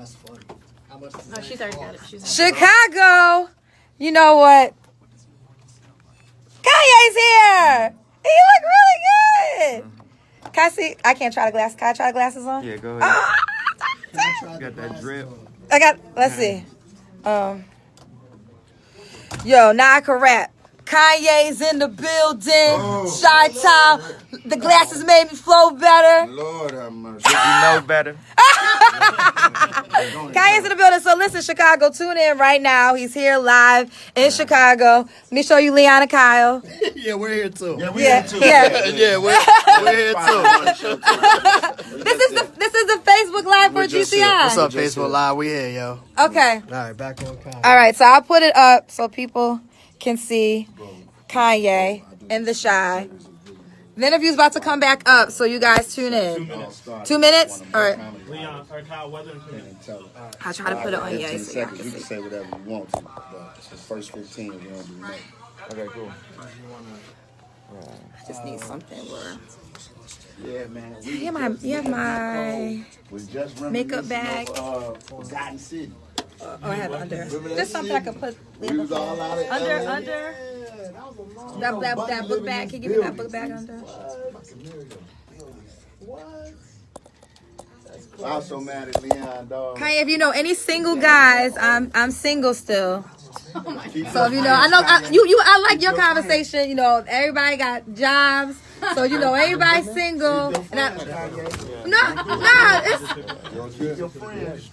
That's funny. How much does No, she's already got it. Chicago. You know what? Kanye's here. He look really good. Can I see? I can't try the glasses. Can I try the glasses on? Yeah, go ahead. you got that drip. I got. Let's see. Yo, now I can rap. Kanye's in the building. Chi-Town. The glasses made me flow better. Lord have mercy. You know better. Kanye's in the building. So listen, Chicago, tune in right now. He's here live in Chicago. Let me show you Leon and Kyle. Yeah, we're here too. Yeah, we Yeah, here too. yeah. We're here too. This is the Facebook Live for GCI. What's up, Facebook Live? We here, yo. Okay. All right, back on Kyle. All right, so I'll put it up so people can see Kanye and the Shy. The interview's about to come back up, so you guys tune in. 2 minutes? All right. Leon, or Kyle, weather and minutes. I'll try to put it on 15 here so y'all seconds, can you can see. say whatever you want to, but the first 15 we don't do nothing. Okay, cool. I just need something where... Yeah, man. You have my Was just makeup bag. Forgotten City. Oh, I have it under. Just something I could put We was all out of under. LA. That book bag. Can you give me that book bag under? I was so mad at Leon, dog. Kanye, if you know any single guys, I'm single still. So if you know, I like your conversation. You know, everybody got jobs, so you know everybody's single. And it's Keep your friends.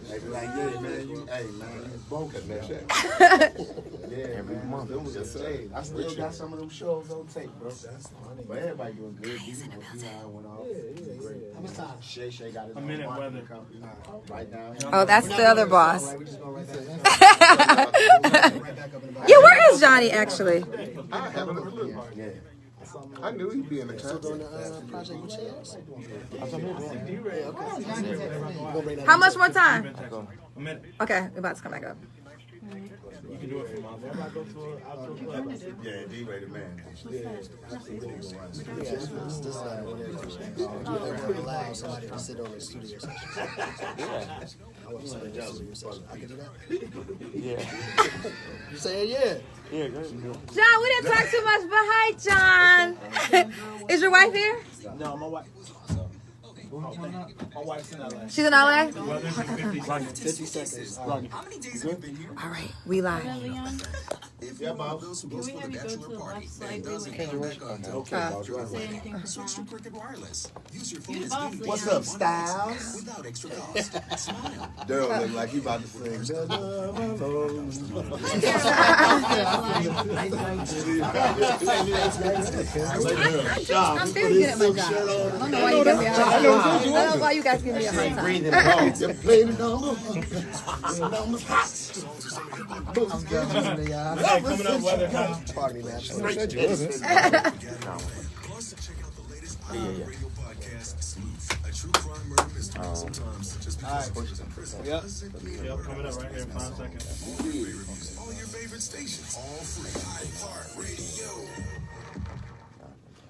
They be like, yeah, man, you bogus, man. Yeah, man. I still got some of them shows on tape, bro. But everybody doing good. Dion went off. How much time? Shay got his own marketing company right now. oh, that's the other boss. Yeah, where is Johnny actually? I haven't a clue. Yeah. I knew he'd be in the country. How much more time? A minute. Okay, we're about to come back up. You can do it for mom. Everybody go to an outdoor club. Yeah, D-Ray the man. Allow somebody to sit on the studio session. I want to sit on the studio session. I can do that? Yeah. You saying yeah? Yeah, go ahead. John, we didn't talk too much, but hi, John. Is your wife here? No, my wife. My wife's in LA. She's in LA? Weather's in 50 seconds. All right, we live. Yeah, Bob. Can we have you go to the left slightly? Switch to Cricket Wireless. Use your phone You as boss, many What's Leon. up, Styles? without extra cost. Smile. Daryl look like he about to sing. I'm very good at my job. I don't know why you give me a hard time. I don't know why you guys give me a hard time. Breathing wrong. Just play the number. Hey, coming up, weather, Kyle. Pardon me, man. Plus, check out the latest radio podcast, Smooth. A true crime murder mystery. Sometimes just because someone's in prison. Yep, coming up right here in 5 seconds. All your favorite stations, all free. iHeart Radio.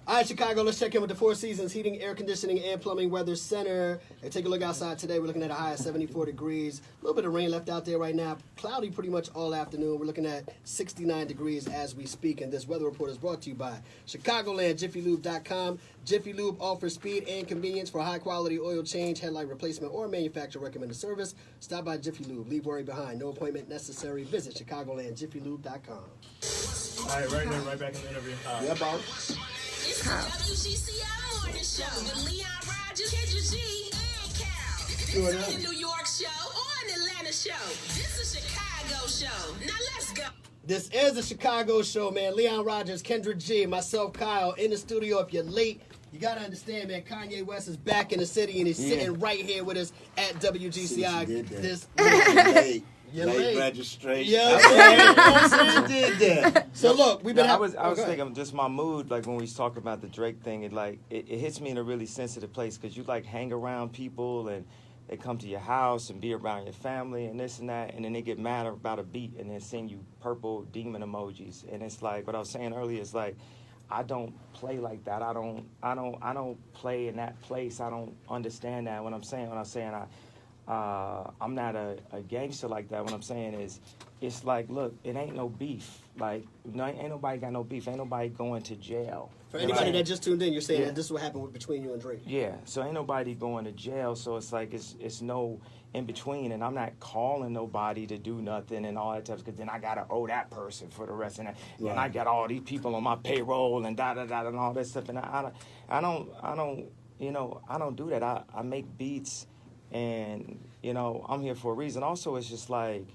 All right, Chicago, let's check in with the Four Seasons Heating, Air Conditioning, and Plumbing Weather Center. And take a look outside today. We're looking at a high of 74 degrees. A little bit of rain left out there right now. Cloudy pretty much all afternoon. We're looking at 69 degrees as we speak. And this weather report is brought to you by Chicagoland, JiffyLube.com. Jiffy Lube offers speed and convenience for high-quality oil change, headlight replacement, or manufacturer-recommended service. Stop by Jiffy Lube. Leave worry behind. No appointment necessary. Visit ChicagolandJiffyLube.com. All right, right now, right back in the interview. Yeah, Bob. It's the WGCI morning show with Leon Rogers, Kendra G, and Cal. This ain't the New York show or an Atlanta show. This is a Chicago show. Now let's go. This is the Chicago show, man. Leon Rogers, Kendra G, myself, Kyle, in the studio. If you're late, you got to understand, man, Kanye West is back in the city, and he's sitting right here with us at WGCI. This late registration. Yeah, did that. So look, we've been. I was thinking just my mood, like when we was talking about the Drake thing, it hits me in a really sensitive place because you like hang around people and they come to your house and be around your family and this and that, and then they get mad about a beat and then send you purple demon emojis, and it's like what I was saying earlier. It's like I don't play like that. I don't play in that place. I don't understand that. When I'm saying I'm not a gangster like that. What I'm saying is, it's like, look, it ain't no beef. Like, ain't nobody got no beef. Ain't nobody going to jail. For anybody that just tuned in, you're saying Yeah. that this is what happened between you and Drake. Yeah, so ain't nobody going to jail. So it's like it's no in between, and I'm not calling nobody to do nothing and all that stuff. Because then I gotta owe that person for the rest of that, and I got all these people on my payroll and da da da and all that stuff. And I don't do that. I make beats, and I'm here for a reason. Also, it's just like,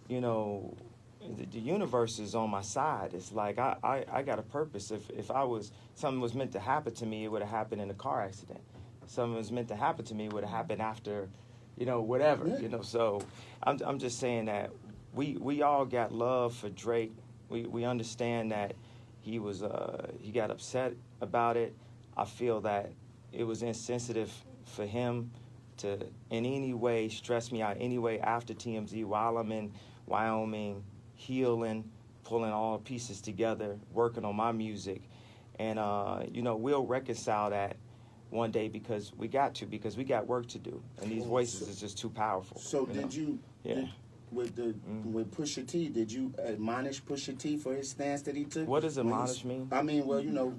the universe is on my side. It's like I got a purpose. If something was meant to happen to me, it would have happened in a car accident. Something was meant to happen to me, it would have happened after, whatever. Yeah. So I'm just saying that we all got love for Drake. We understand that he got upset about it. I feel that it was insensitive for him to in any way stress me out anyway after TMZ while I'm in Wyoming, healing, pulling all the pieces together, working on my music. And, we'll reconcile that one day because we got work to do. And these voices is just too powerful. So with Pusha T, did you admonish Pusha T for his stance that he took? What does admonish mean? I mean, well,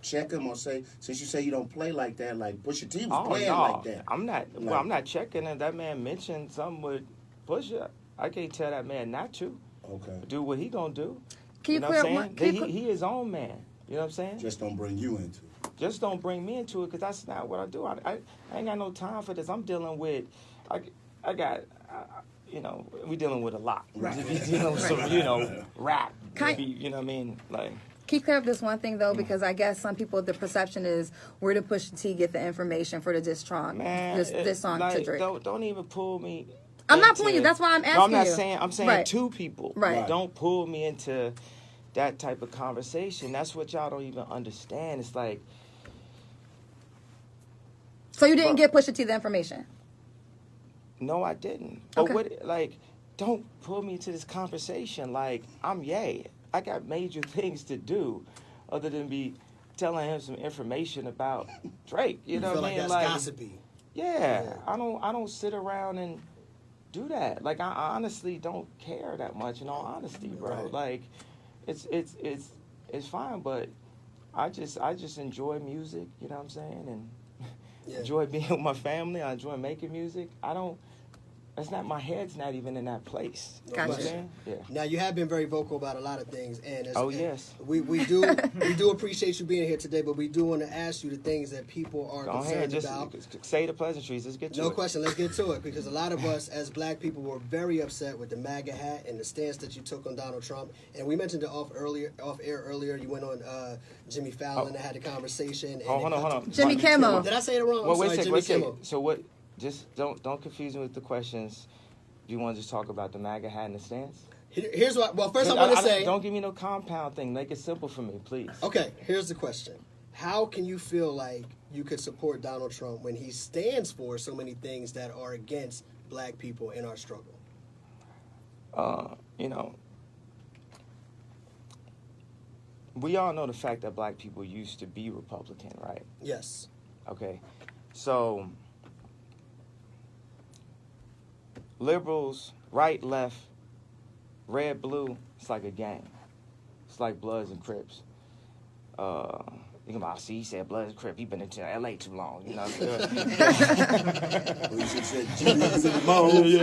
check him or say, since you say you don't play like that, like Pusha T was playing like that. I'm not checking it. That man mentioned something with Pusha. I can't tell that man not to. Okay. Do what he gonna do. Can you know what I'm clear saying? He his own man. You know what I'm saying? Just don't bring you into it. Just don't bring me into it, because that's not what I do. I ain't got no time for this. I'm dealing with, we dealing with a lot. Right. We dealing with some, rap. You know what I mean? Like. Can you clear up this one thing, though? Because I guess some people, the perception is, where did Pusha T get the information for the diss song, this song to Drake? Don't even pull me. I'm not pulling you. That's why I'm asking you. No, I'm not saying. I'm saying Right. two people. Right. Don't pull me into that type of conversation. That's what y'all don't even understand. It's like. So you didn't give Pusha T the information? No, I didn't. Okay. But don't pull me into this conversation. Like, I'm Ye. I got major things to do, other than be telling him some information about Drake. You know feel what I mean? That's gossipy. Yeah. I don't sit around and do that. Like, I honestly don't care that much. In all honesty, bro. Right. Like, it's fine, but I just enjoy music. You know what I'm saying? And enjoy being with my family. I enjoy making music. My head's not even in that place. Gotcha. You know what I'm saying? Yeah. Now you have been very vocal about a lot of things, and Yes. we do appreciate you being here today. But we do want to ask you the things that people are Go concerned ahead, just about. say the pleasantries. Let's get to it. No question. Let's get to it, because a lot of us as black people were very upset with the MAGA hat and the stance that you took on Donald Trump. And we mentioned it off air earlier. You went on Jimmy Fallon and had a conversation. And Hold on. Jimmy Kimmel. Did I say it wrong? Well, I'm wait a sorry, second. Jimmy Kimmel. So what? Just don't confuse me with the questions. Do you want to just talk about the MAGA hat and the stance? Here's what. Well, first I want to say. Don't give me no compound thing. Make it simple for me, please. Okay, here's the question. How can you feel like you could support Donald Trump when he stands for so many things that are against black people in our struggle? We all know the fact that black people used to be Republican, right? Yes. Okay. So, liberals, right, left, red, blue, it's like a gang. It's like Bloods and Crips. You know, see, he said Bloods and Crips. He been into L.A. too long, you know. You should say Jesus in the mode.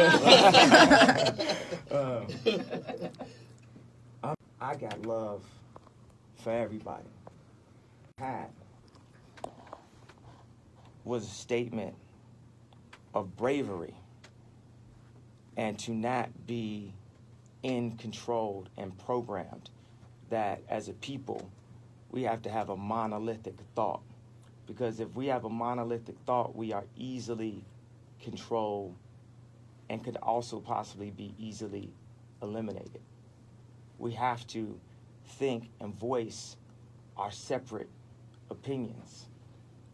I got love for everybody. Hat was a statement of bravery and to not be controlled and programmed, that as a people we have to have a monolithic thought, because if we have a monolithic thought, we are easily controlled and could also possibly be easily eliminated. We have to think and voice our separate opinions,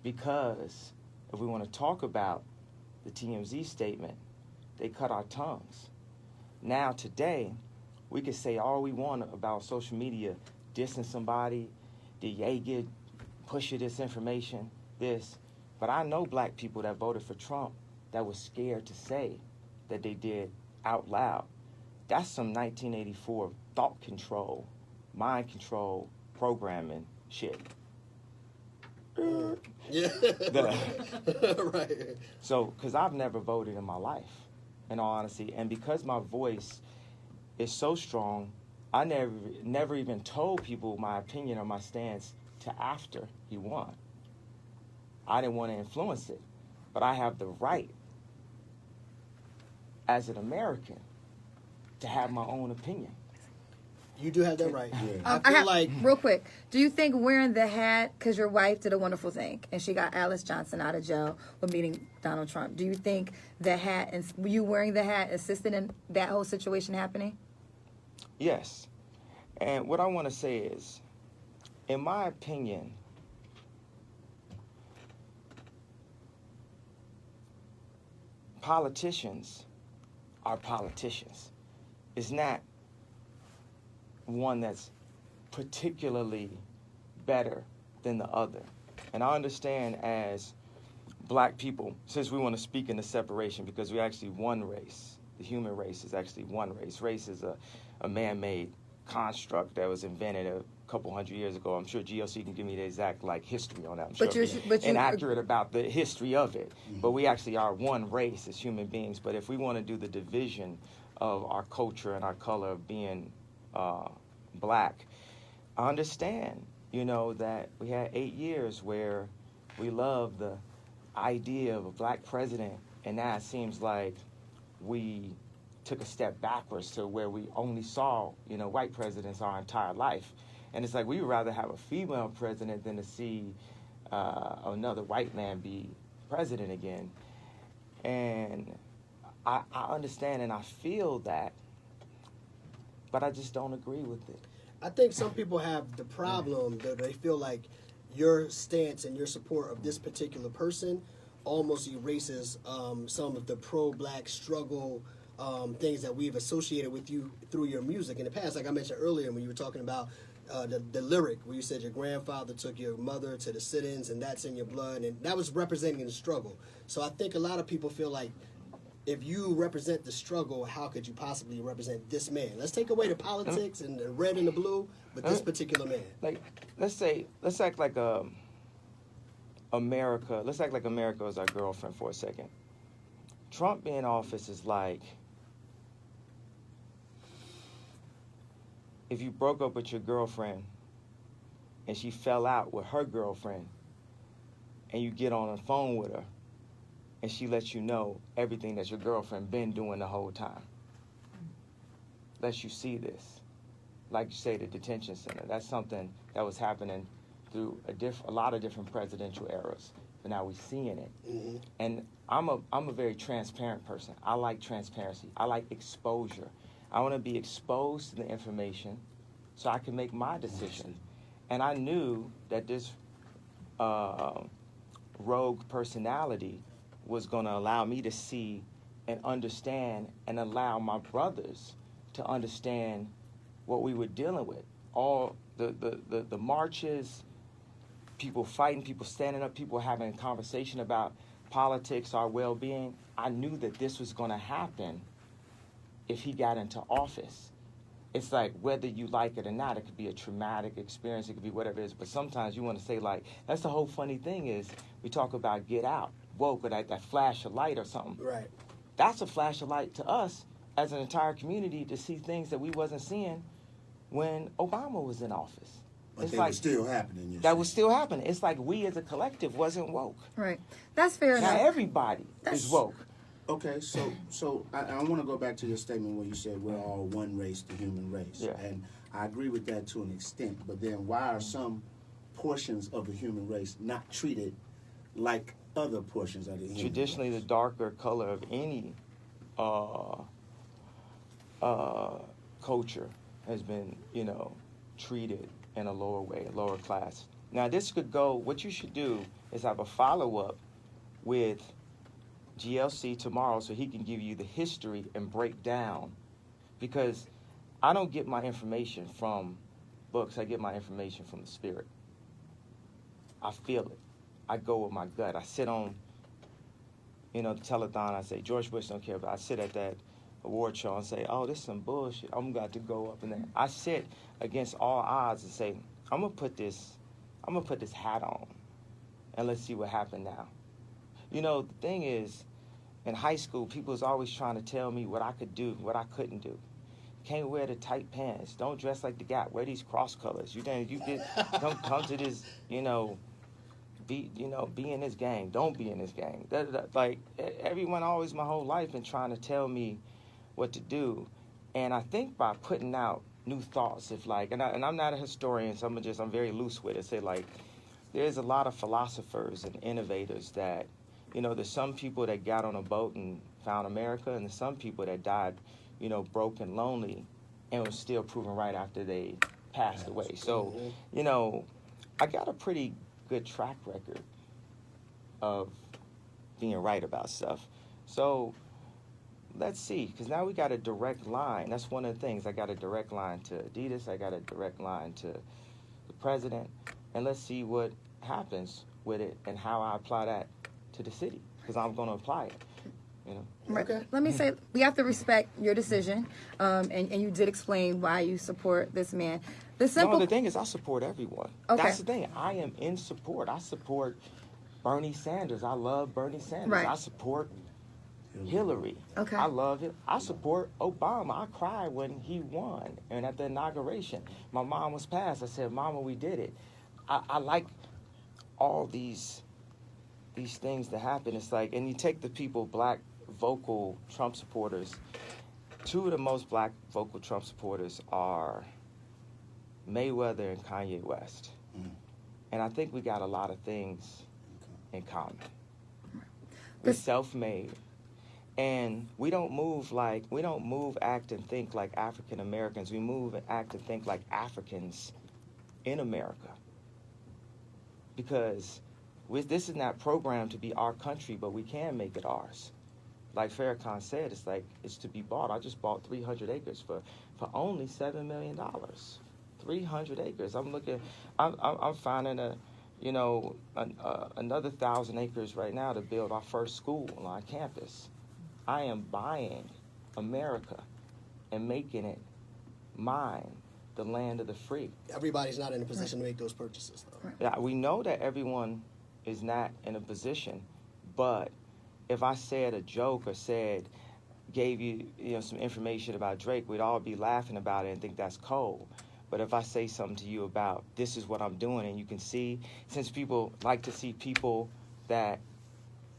because if we want to talk about the TMZ statement, they cut our tongues. Now today, we can say all we want about social media, dissing somebody, did Ye get Pusha this information, this, but I know black people that voted for Trump that was scared to say that they did out loud. That's some 1984 thought control, mind control, programming shit. Yeah. Right. So, because I've never voted in my life, in all honesty, and because my voice is so strong, I never even told people my opinion or my stance to after he won. I didn't want to influence it, but I have the right as an American to have my own opinion. You do have that right. Yeah. I feel like real quick, do you think wearing the hat, because your wife did a wonderful thing and she got Alice Johnson out of jail for meeting Donald Trump, do you think the hat, and you wearing the hat assisted in that whole situation happening? Yes. And what I want to say is, in my opinion, politicians are politicians. It's not one that's particularly better than the other. And I understand as black people, since we want to speak in the separation, because we're actually one race. The human race is actually one race. Race is a man-made construct that was invented a couple hundred years ago. I'm sure GLC can give me the exact history on that. I'm But sure you're inaccurate about the history of it. But we actually are one race as human beings. But if we want to do the division of our culture and our color of being black, I understand, that we had 8 years where we loved the idea of a black president, and now it seems like we took a step backwards to where we only saw, white presidents our entire life. And it's like we would rather have a female president than to see another white man be president again. And I understand and I feel that, but I just don't agree with it. I think some people have the problem that they feel like your stance and your support of this particular person almost erases some of the pro-black struggle things that we've associated with you through your music in the past. Like I mentioned earlier when you were talking about the lyric where you said your grandfather took your mother to the sit-ins and that's in your blood, and that was representing the struggle. So I think a lot of people feel like if you represent the struggle, how could you possibly represent this man? Let's take away the politics and the red and the blue, but this particular man. Like, let's act like America. Let's act like America is our girlfriend for a second. Trump being in office is like if you broke up with your girlfriend and she fell out with her girlfriend and you get on the phone with her and she lets you know everything that your girlfriend been doing the whole time. Lets you see this. Like you say, the detention center. That's something that was happening through a lot of different presidential eras. But now we're seeing it. Mm-hmm. And I'm a very transparent person. I like transparency. I like exposure. I want to be exposed to the information so I can make my decision. And I knew that this rogue personality was going to allow me to see and understand and allow my brothers to understand what we were dealing with. All the marches, people fighting, people standing up, people having a conversation about politics, our well-being. I knew that this was going to happen if he got into office. It's like whether you like it or not, it could be a traumatic experience, it could be whatever it is, but sometimes you want to say that's the whole funny thing is we talk about get out, woke, or that flash of light or something. Right. That's a flash of light to us as an entire community to see things that we wasn't seeing when Obama was in office. But they were still happening. That was still happening. It's like we as a collective wasn't woke. Right. That's fair enough. Now everybody is woke. Okay, so I want to go back to your statement where you said we're all one race, the human race. Yeah. And I agree with that to an extent, but then why are some portions of the human race not treated like other portions of the human Traditionally, race? the darker color of any culture has been, treated in a lower way, a lower class. Now, this could go, what you should do is have a follow-up with GLC tomorrow so he can give you the history and break down. Because I don't get my information from books, I get my information from the spirit. I feel it. I go with my gut. I sit on the telethon, I say, George Bush don't care, but I sit at that award show and say, oh, this is some bullshit. I'm about to go up in there. I sit against all odds and say, I'm gonna put this hat on, and let's see what happened now. The thing is, in high school, people was always trying to tell me what I could do, what I couldn't do. Can't wear the tight pants. Don't dress like the Gap. Wear these cross colors. Come to this, be in this gang. Don't be in this gang. Like everyone always my whole life been trying to tell me what to do, and I think by putting out new thoughts, and I'm not a historian, so I'm very loose with it. Say like, there's a lot of philosophers and innovators that, there's some people that got on a boat and found America, and there's some people that died, broken, lonely, and was still proven right after they passed away. So, I got a pretty good track record of being right about stuff. So let's see, because now we got a direct line. That's one of the things. I got a direct line to Adidas. I got a direct line to the president. And let's see what happens with it and how I apply that to the city, because I'm going to apply it. Okay. Let me say, we have to respect your decision, and you did explain why you support this man. The thing is, I support everyone. Okay. That's the thing. I am in support. I support Bernie Sanders. I love Bernie Sanders. Right. I support Hillary. Okay. I love it. I support Obama. I cried when he won and at the inauguration. My mom was passed. I said, Mama, we did it. I like all these things that happen. It's like, and you take the people, black vocal Trump supporters. Two of the most black vocal Trump supporters are Mayweather and Kanye West. And I think we got a lot of things in common. We're self-made. And we don't move, act, and think like African Americans. We move, act, and think like Africans in America. Because this is not programmed to be our country, but we can make it ours. Like Farrakhan said, it's to be bought. I just bought 300 acres for only $7 million. 300 acres. I'm finding another 1,000 acres right now to build our first school on our campus. I am buying America and making it mine, the land of the free. Everybody's not in a position to make those purchases, though. Yeah, we know that everyone is not in a position, but if I said a joke or gave you some information about Drake, we'd all be laughing about it and think that's cold. But if I say something to you about this is what I'm doing, and you can see, since people like to see people that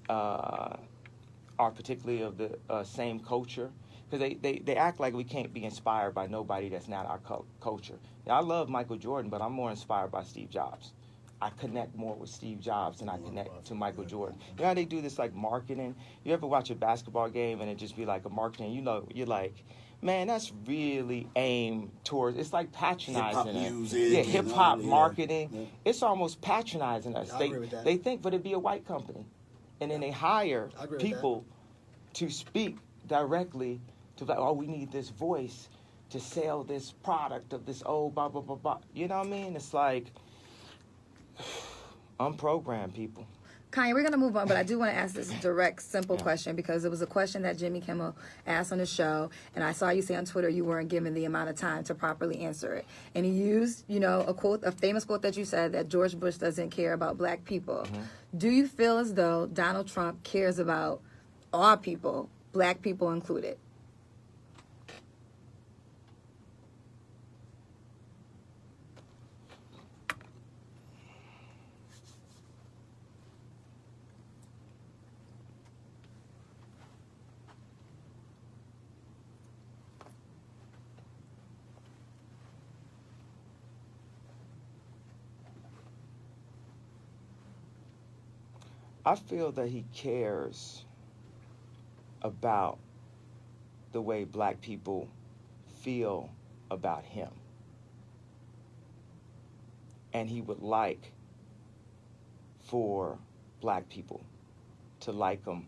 are particularly of the same culture, because they act like we can't be inspired by nobody that's not our culture. Now, I love Michael Jordan, but I'm more inspired by Steve Jobs. I connect more with Steve Jobs than I connect to Michael Jordan. You know how they do this like marketing? You ever watch a basketball game and it just be like a marketing, you're like, man, that's really aimed towards, it's like patronizing us. Yeah, hip-hop marketing. Yeah. It's almost patronizing us. I agree with that. They think, but it'd be a white company. And then they hire people to speak directly to, like, oh, we need this voice to sell this product of this old blah, blah, blah, blah. You know what I mean? It's like, unprogrammed people. Kanye, we're going to move on, but I do want to ask this direct, simple question, because it was a question that Jimmy Kimmel asked on the show, and I saw you say on Twitter you weren't given the amount of time to properly answer it. And he used, a famous quote that you said, that George Bush doesn't care about black people. Mm-hmm. Do you feel as though Donald Trump cares about all people, black people included? I feel that he cares about the way black people feel about him. And he would like for black people to like him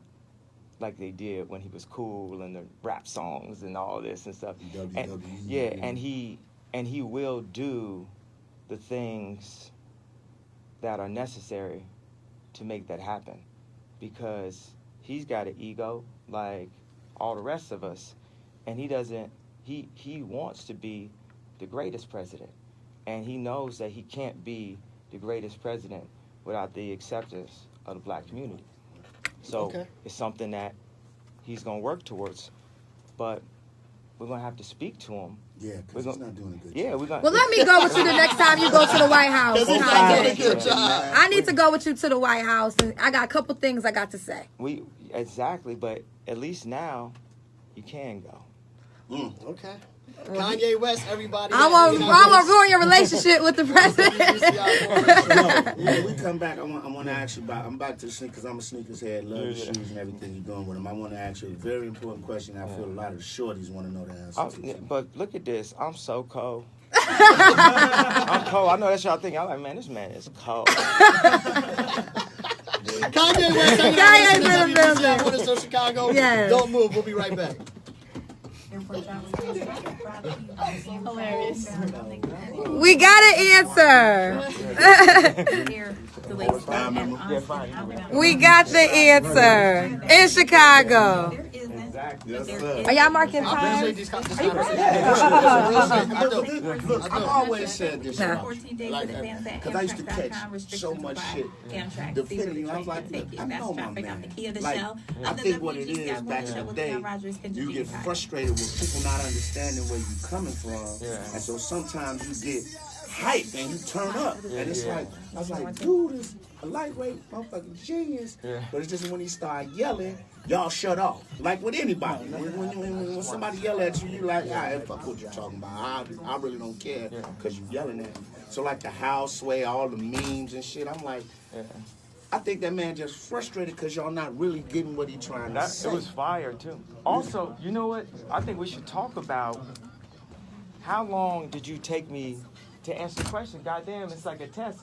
like they did when he was cool and the rap songs and all this and stuff. And he will do the things that are necessary to make that happen, because he's got an ego like all the rest of us, and he doesn't. He wants to be the greatest president, and he knows that he can't be the greatest president without the acceptance of the black community. So it's something that he's going to work towards, but we're going to have to speak to him. Yeah, because he's not doing a good job. Yeah, we're going. Well, let me go with you the next time you go to the White House. He's not doing a good job. I need to go with you to the White House, and I got a couple things I got to say. Exactly, but at least now you can go. Okay. Kanye West, everybody. I won't ruin your relationship with the president. When we come back, I want to ask you about. I'm back to sneak because I'm a sneakers head. Love the shoes and everything you're doing with them. I want to ask you a very important question. I feel a lot of shorties want to know the answer to. But look at this. I'm so cold. I'm cold. I know that's y'all thinking. I'm like, man, this man is cold. Kanye West, Kanye's in the building. WGCI, Chicago. Yes. Don't move. We'll be right back. Hilarious. We got an answer. We got the answer in Chicago. Yes, sir. Are y'all marking I time? appreciate these conversations. I've always said this about you. Like, because I used to catch so much shit defending you. I was like, I know my man. Like, I think what it is back in the day, you get frustrated with people not understanding where you're coming from. And so sometimes you get hype and you turn up. And it's like, I was like, dude is a lightweight motherfucking genius. But it's just when he start yelling, y'all shut off. Like with anybody. When somebody yell at you, you like, all right, fuck what you're talking about. I really don't care because you're yelling at me. So like the house sway, all the memes and shit, I'm like, I think that man just frustrated because y'all not really getting what he trying to say. It was fire too. Also, you know what? I think we should talk about how long did you take me to answer the question? Goddamn, it's like a test.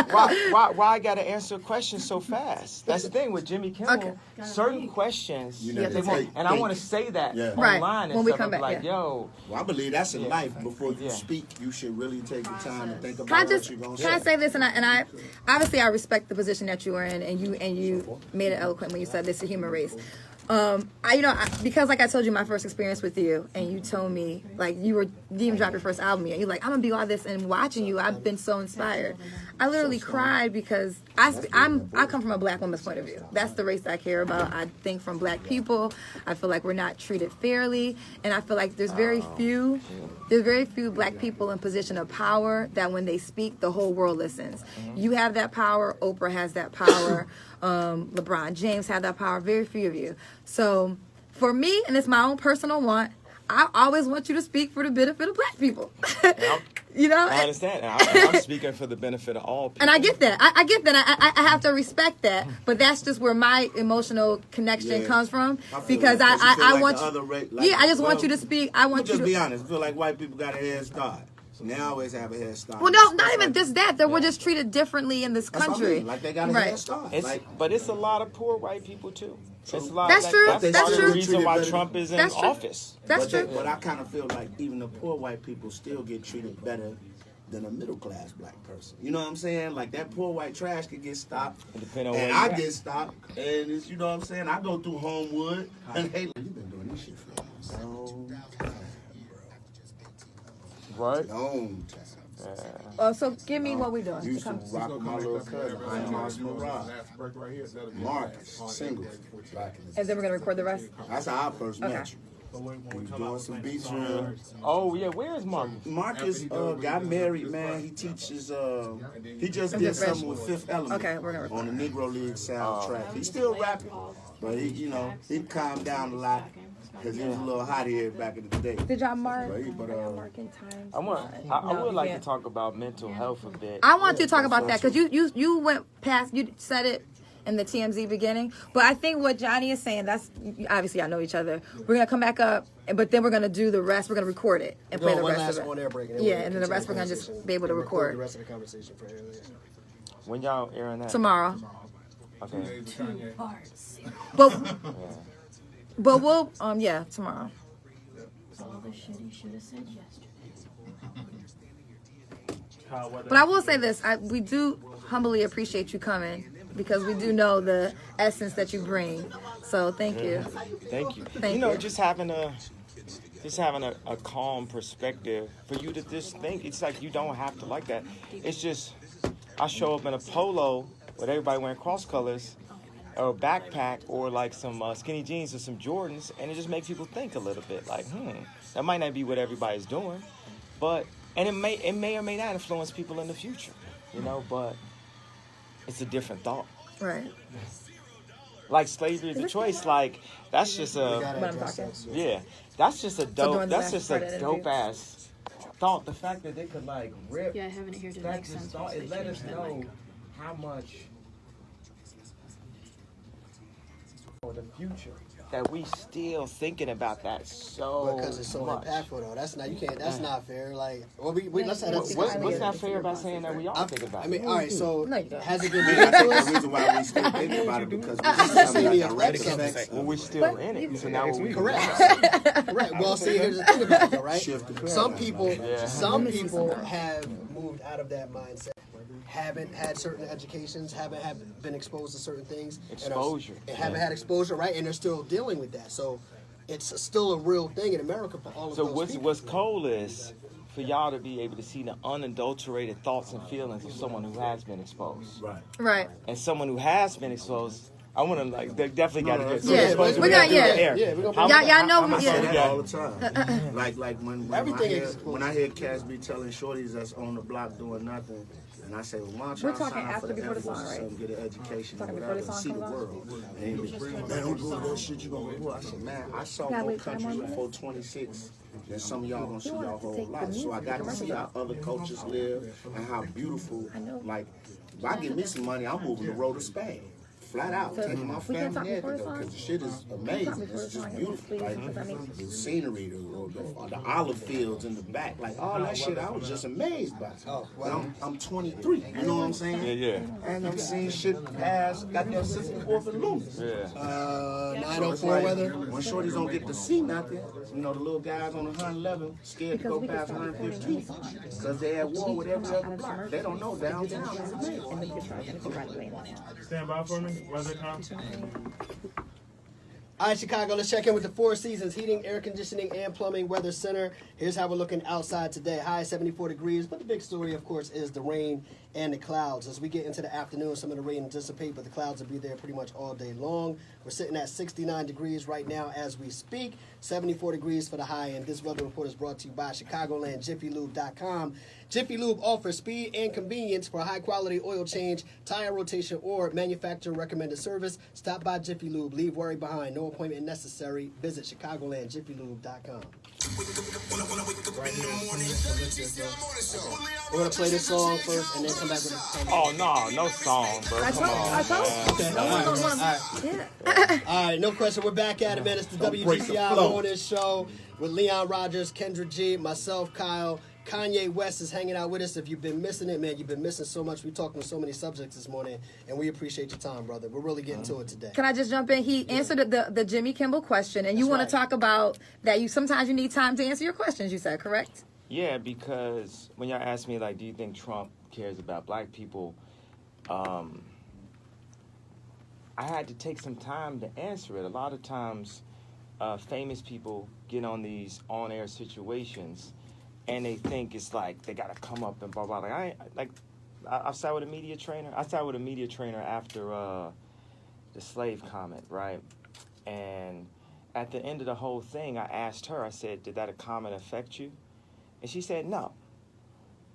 Why I gotta answer a question so fast? That's the thing with Jimmy Kimmel. Okay. Certain questions, they won't, and I want to say that Right. online and When we stuff. come back, Like, yo, Well, I believe that's in life. Before you speak, you should really take the time to think Can about I what just you're gonna can I say. say this? And I obviously I respect the position that you are in, and you made it eloquent when you said this is a human race. Because like I told you my first experience with you, and you told me like you even dropped your first album, and you're like, I'm gonna be all this, and watching you, I've been so inspired. I literally cried because I come from a black woman's point of view. That's the race I care about. I think from black people, I feel like we're not treated fairly, and I feel like there's very few black people in position of power that when they speak, the whole world listens. You have that power. Oprah has that power. LeBron James had that power. Very few of you. So for me, and it's my own personal want, I always want you to speak for the benefit of black people. You know, I understand. I'm speaking for the benefit of all people. and I get that. I get that. I have to respect that. But that's just where my emotional connection comes from. Because I want you. I just want you to speak. I want you to be honest. I feel like white people got a head start. So they always have a head start. Well, no, not even just that. That we're just treated differently in this That's what I country. mean. Like they got a head start. But it's a lot of poor white people too. It's a lot. That's true. That's That's part of true. the reason why Trump is in That's true. office. That's true. But I kind of feel like even the poor white people still get treated better than a middle class black person. You know what I'm saying? Like that poor white trash could get stopped, Depending on and where I you at. get stopped, and it's, you know what I'm saying? I go through Homewood, and hey, you've been doing this shit for a long time, Right. long time. Oh, so give me what we're doing. Used to rock with my little cousin, Mars Mirage, Marcus, single, back in the And then we're gonna record the rest. That's how I first met you. We was doing some beach run. Oh yeah, where is Marcus? Marcus got married, man. He teaches. He just did something with Fifth Element Okay, we're gonna on the Negro League soundtrack. He's still rapping, but he calmed down a lot because he was a little hot here back in the day. Did y'all mark? But, Marking times. I would like to talk about mental health a bit. I want you to talk about that because you went past. You said it in the TMZ beginning, but I think what Johnny is saying, that's obviously I know each other. We're gonna come back up, but then we're gonna do the rest. We're gonna record it and play the rest of it. On-air break, Yeah, and then the rest we're gonna just be able to record the rest of the conversation for earlier. When y'all airing that? tomorrow. Okay. But we'll tomorrow. All the shit he should have said yesterday. But I will say this: we do humbly appreciate you coming because we do know the essence that you bring. So thank you. Thank you. Thank you know, you. just having a calm perspective for you to just think. It's like you don't have to like that. It's just I show up in a polo with everybody wearing cross colors, or a backpack, or like some skinny jeans or some Jordans, and it just makes people think a little bit. Like, that might not be what everybody's doing, but and it may or may not influence people in the future, you know. But it's a different thought. Right. Like slavery is a choice. Like that's just a That's just a dope. That's just a dope ass thought. The fact that they could like rip. Yeah, having it here didn't That make just sense. thought once it they let us changed that, know like, how much for the future that we still thinking about that so Because it's so much. impactful, though. That's not, you can't, that's not fair. Like, well, let's have What's not fair about saying that we all think about I it? mean, all right, so No, you don't. has it been I given think to the us? reason why we still think about it because we Let's see see the some direct effects of it. effects. Well, we're still in it, so now we Correct. Correct. Well, see, here's the thing about it, though, right? Shift the paradigm. Some people have moved out of that mindset, haven't had certain educations, haven't been exposed to certain things, Exposure. and haven't had exposure, right? And they're still dealing with that. So it's still a real thing in America for all of So those people. what's cool is for y'all to be able to see the unadulterated thoughts and feelings of someone who has been exposed, Right. Right. and someone who has been exposed. I want to like they definitely got to get Yeah, exposure. we got- gotta do the yeah. air. Yeah, we gonna- How- Y'all know how- we- how- I say Yeah. that all the time. like when Everything I is hear, when I hear cats be telling shorties that's on the block doing nothing, and I say, well, why don't y'all We're talking sign up after for the before the Air Force song, or right? something, get an education or Talking whatever, before the and song see the comes on? world. And he be, man, don't do that shit, you gonna report. I said, man, I saw Gotta more wait 5 countries more before 26 than some of y'all gonna see y'all whole take the life. So I music, got to commercial see how other cultures live and how beautiful, know. like, if I get me some money, I'm moving the road to Spain. Flat out, taking my we can't family talk and before everything, the because the shit is amazing. before It's the just song, beautiful. please, Like, because I mean- the scenery, the olive fields in the back, like all that shit, I was just amazed by. Oh, But wow. I'm 23, you know what I'm saying? Yeah. And I'm seeing shit pass, got that system off and loose. Yeah. So it's 904 like, weather. when shorties don't get to see nothing, you know, the little guys on 111 scared to go past 115 because they at war with every other block. They don't know downtown is amazing. Stand by for me. Weather conference. All right, Chicago, let's check in with the Four Seasons Heating, Air Conditioning, and Plumbing Weather Center. Here's how we're looking outside today. High 74 degrees, but the big story, of course, is the rain and the clouds. As we get into the afternoon, some of the rain will dissipate, but the clouds will be there pretty much all day long. We're sitting at 69 degrees right now as we speak, 74 degrees for the high, and this weather report is brought to you by Chicagoland, JiffyLube.com. Jiffy Lube offers speed and convenience for high-quality oil change, tire rotation, or manufacturer-recommended service. Stop by Jiffy Lube. Leave worry behind. No appointment necessary. Visit Chicagoland, JiffyLube.com. We're going to play this song first and then come back with the Oh no song, bro. Come on. Yeah. All right, no question. We're back at it, man. It's the WGCI Morning Show with Leon Rogers, Kendra G, myself, Kyle. Kanye West is hanging out with us. If you've been missing it, man, you've been missing so much. We're talking so many subjects this morning, and we appreciate your time, brother. We're really getting to it today. Can I just jump in? He answered the Jimmy Kimmel question, and you That's want right. to talk about that. You sometimes you need time to answer your questions. You said correct. Yeah, because when y'all ask me, like, do you think Trump cares about black people? I had to take some time to answer it. A lot of times, famous people get on these on-air situations, and they think it's like they gotta come up and blah blah. I sat with a media trainer. I sat with a media trainer after the slave comment, right? And at the end of the whole thing, I asked her. I said, "Did that comment affect you?" And she said, "No."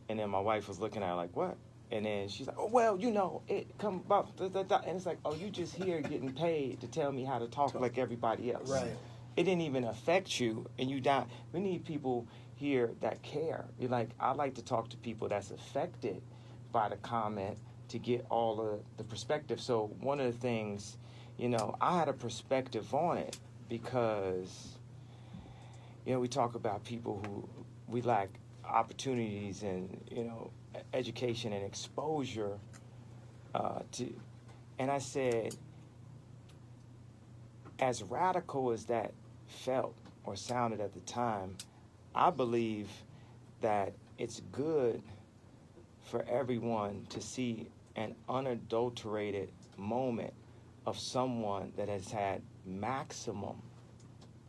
And then my wife was looking at her like, "What?" And then she's like, "Oh well, you know, it come about." And it's like, "Oh, you just here getting paid to tell me how to talk like everybody else." Right. It didn't even affect you, and you don't. We need people here that care. You're like, I like to talk to people that's affected by the comment to get all of the perspective. So one of the things, you know, I had a perspective on it because, you know, we talk about people who we lack opportunities and, you know, education and exposure to. And I said, as radical as that felt or sounded at the time, I believe that it's good for everyone to see an unadulterated moment of someone that has had maximum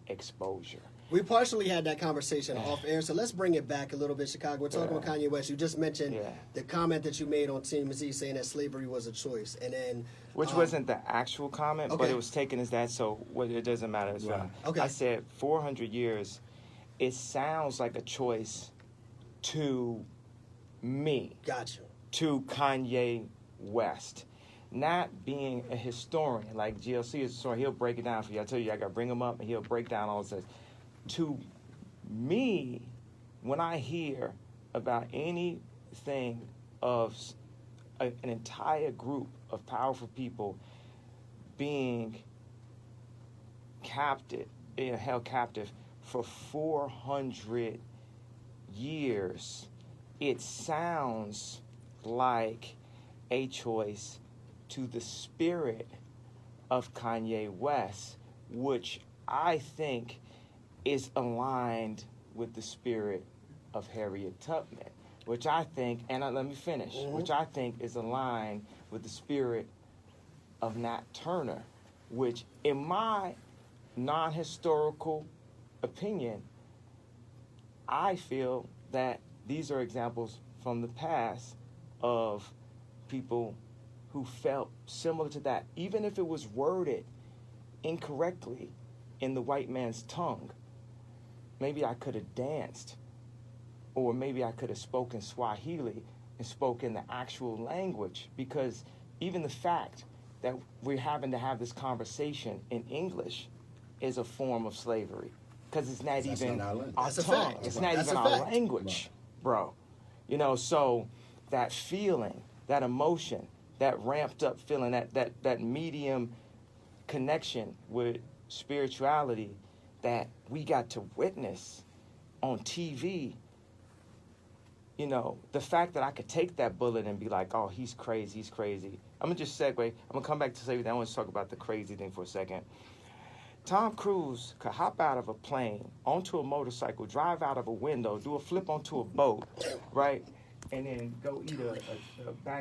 exposure. We partially had that conversation off air, so let's bring it back a little bit, Chicago. We're talking about Kanye West. You just mentioned the comment that you made on TMZ saying that slavery was a choice, and then which wasn't the actual comment, but it was taken as that. So it doesn't matter. It's fine. Okay. I said 400 years. It sounds like a choice to me. Gotcha. To Kanye West. Not being a historian, like GLC is a historian, he'll break it down for you. I tell you, I got to bring him up, and he'll break down all this. To me, when I hear about anything of an entire group of powerful people being captive, held captive for 400 years, it sounds like a choice to the spirit of Kanye West, which I think is aligned with the spirit of Harriet Tubman, which I think, and let me finish, which I think is aligned with the spirit of Nat Turner, which in my non-historical opinion, I feel that these are examples from the past of people who felt similar to that, even if it was worded incorrectly in the white man's tongue. Maybe I could have danced, or maybe I could have spoken Swahili and spoken the actual language, because even the fact that we're having to have this conversation in English is a form of slavery, because it's not even our tongue. It's not even our language, bro. You know, so that feeling, that emotion, that ramped up feeling, that medium connection with spirituality that we got to witness on TV, you know, the fact that I could take that bullet and be like, oh, he's crazy. I'm going to just segue. I'm going to come back to say that. I want to talk about the crazy thing for a second. Tom Cruise could hop out of a plane, onto a motorcycle, drive out of a window, do a flip onto a boat, right? And then go eat a bag